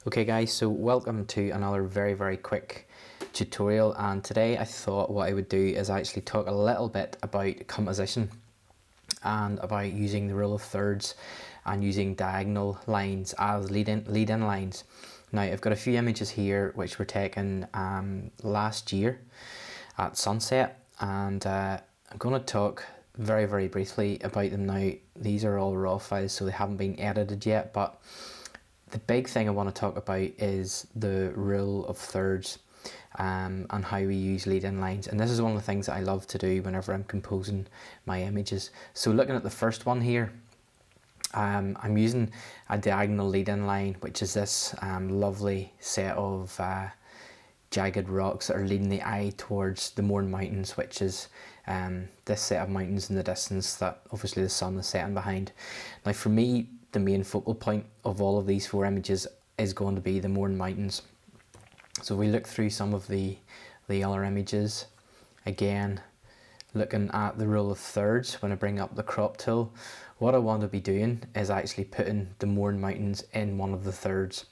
Okay guys, so welcome to another very quick tutorial, and today I thought what I would do is actually talk a little bit about composition and about using the rule of thirds and using diagonal lines as lead-in lines. Now I've got a few images here which were taken last year at sunset, and I'm going to talk very briefly about them now. These are all raw files, so they haven't been edited yet, but the big thing I want to talk about is the rule of thirds and how we use lead-in lines. And this is one of the things that I love to do whenever I'm composing my images. So looking at the first one here, I'm using a diagonal lead-in line, which is this lovely set of jagged rocks that are leading the eye towards the Mourne Mountains, which is this set of mountains in the distance that obviously the sun is setting behind. Now for me, the main focal point of all of these four images is going to be the Mourne Mountains. So we look through some of the other images, again looking at the rule of thirds. When I bring up the crop tool, what I want to be doing is actually putting the Mourne Mountains in one of the thirds.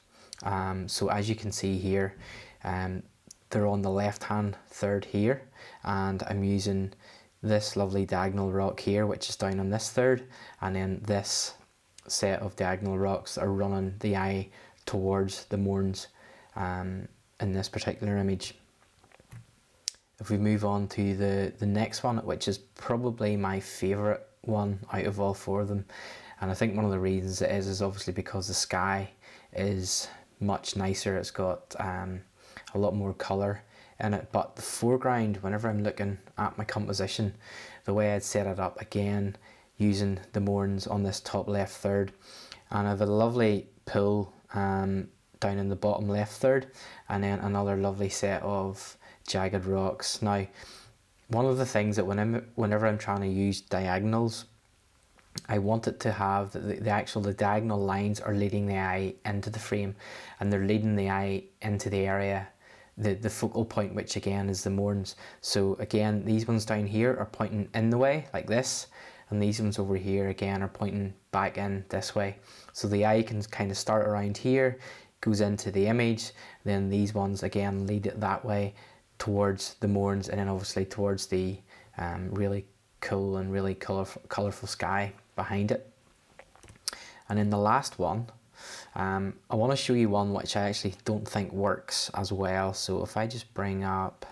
So as you can see here, they're on the left hand third here, and I'm using this lovely diagonal rock here which is down on this third, and then this set of diagonal rocks are running the eye towards the Mournes in this particular image. If we move on to the next one, which is probably my favourite one out of all four of them, and I think one of the reasons it is obviously because the sky is much nicer. It's got a lot more colour in it, but the foreground, whenever I'm looking at my composition, the way I'd set it up, again using the Mournes on this top left third, and I have a lovely pool down in the bottom left third, and then another lovely set of jagged rocks. Now one of the things that whenever I'm trying to use diagonals, I want it to have the diagonal lines are leading the eye into the frame, and they're leading the eye into the area, the focal point, which again is the Mournes. So again, these ones down here are pointing in the way like this, and these ones over here again are pointing back in this way. So the eye can kind of start around here, goes into the image, then these ones again lead it that way towards the Mournes, and then obviously towards the really cool and really colourful sky behind it. And then the last one, I want to show you one which I actually don't think works as well. So if I just bring up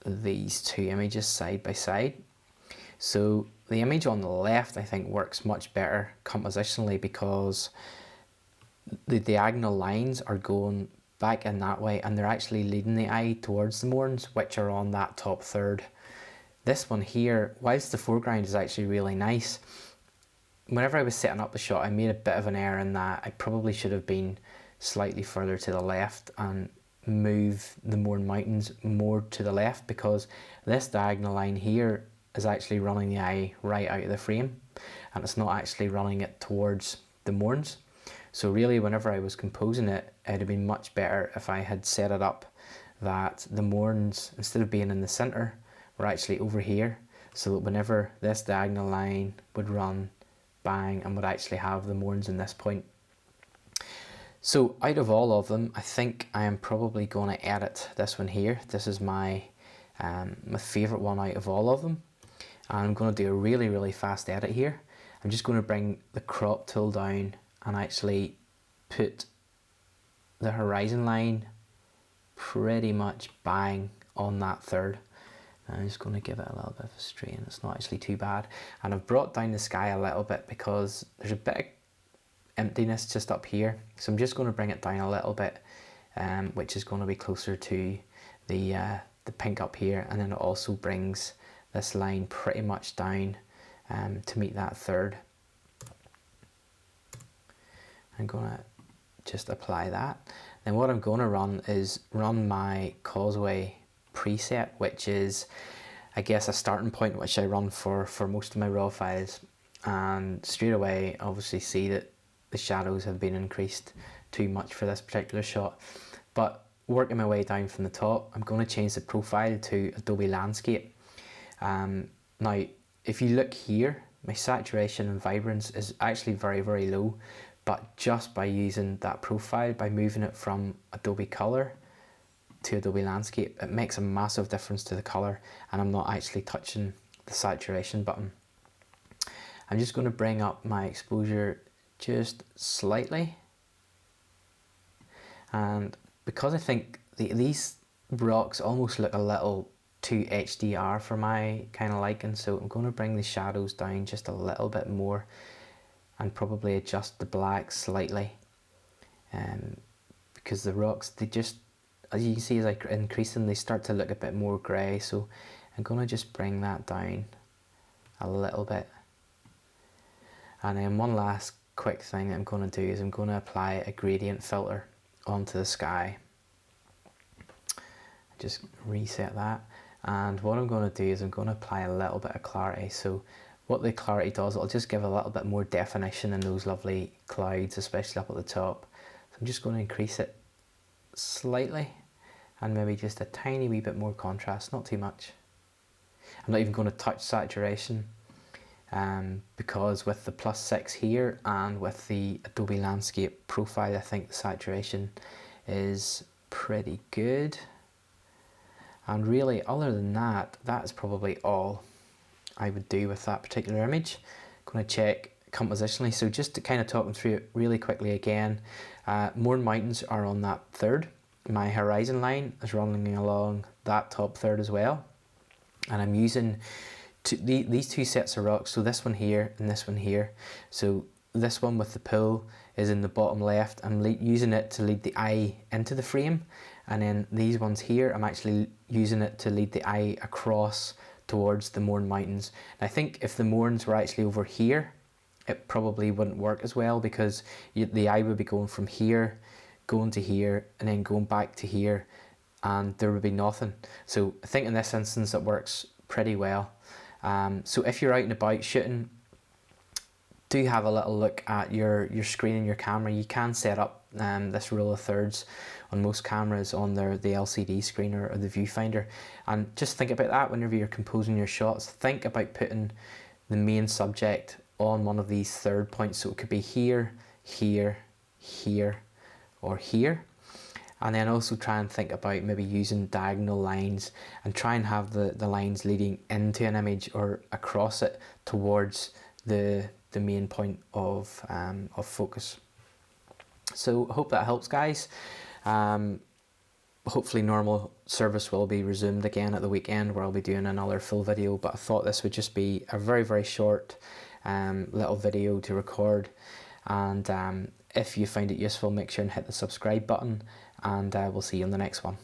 these two images side by side, so the image on the left I think works much better compositionally because the diagonal lines are going back in that way, and they're actually leading the eye towards the Mournes, which are on that top third. This one here, whilst the foreground is actually really nice, whenever I was setting up the shot I made a bit of an error in that I probably should have been slightly further to the left and move the Mourne Mountains more to the left, because this diagonal line here is actually running the eye right out of the frame, and it's not actually running it towards the Mournes. So really whenever I was composing it, it'd have been much better if I had set it up that the Mournes, instead of being in the centre, were actually over here, so that whenever this diagonal line would run bang and would actually have the Mournes in this point. So out of all of them, I think I am probably going to edit this one here. This is my favourite one out of all of them, and I'm going to do a really fast edit here. I'm just going to bring the crop tool down and actually put the horizon line pretty much bang on that third. I'm just going to give it a little bit of a strain. It's not actually too bad, and I've brought down the sky a little bit because there's a bit of emptiness just up here, so I'm just going to bring it down a little bit, which is going to be closer to the pink up here, and then it also brings this line pretty much down to meet that third. I'm going to just apply that. Then what I'm going to run is run my Causeway preset, which is I guess a starting point which I run for most of my raw files, and straight away obviously see that the shadows have been increased too much for this particular shot. But working my way down from the top, I'm going to change the profile to Adobe Landscape. Now if you look here, my saturation and vibrance is actually very low, but just by using that profile, by moving it from Adobe Color to Adobe Landscape, it makes a massive difference to the color, and I'm not actually touching the saturation button. I'm just going to bring up my exposure just slightly, and because I think these rocks almost look a little too HDR for my kind of liking, so I'm going to bring the shadows down just a little bit more and probably adjust the black slightly, because the rocks, they just, as you can see, as I increase them, they start to look a bit more grey, so I'm going to just bring that down a little bit. And then one last quick thing that I'm going to do is I'm going to apply a gradient filter onto the sky. Just reset that, and what I'm going to do is I'm going to apply a little bit of clarity. So what the clarity does, it'll just give a little bit more definition in those lovely clouds, especially up at the top. So I'm just going to increase it slightly, and maybe just a tiny wee bit more contrast, not too much. I'm not even going to touch saturation, because with the +6 here and with the Adobe Landscape profile, I think the saturation is pretty good. And really, other than that, that's probably all I would do with that particular image. I'm going to check compositionally. So just to kind of talk them through it really quickly again, Mourne Mountains are on that third. My horizon line is running along that top third as well. And I'm using these two sets of rocks, so this one here and this one here. So this one with the pool is in the bottom left. I'm using it to lead the eye into the frame, and then these ones here, I'm actually using it to lead the eye across towards the Mourne Mountains. And I think if the Mournes were actually over here, it probably wouldn't work as well, because the eye would be going from here, going to here, and then going back to here, and there would be nothing. So I think in this instance it works pretty well. So if you're out and about shooting, do have a little look at your screen and your camera. You can set up this rule of thirds on most cameras on the LCD screen or the viewfinder, and just think about that whenever you're composing your shots. Think about putting the main subject on one of these third points, so it could be here, here, here, or here. And then also try and think about maybe using diagonal lines, and try and have the lines leading into an image or across it towards the main point of focus. So I hope that helps, guys. Hopefully normal service will be resumed again at the weekend, where I'll be doing another full video, but I thought this would just be a very, very short little video to record. And if you find it useful, make sure and hit the subscribe button, and we'll see you on the next one.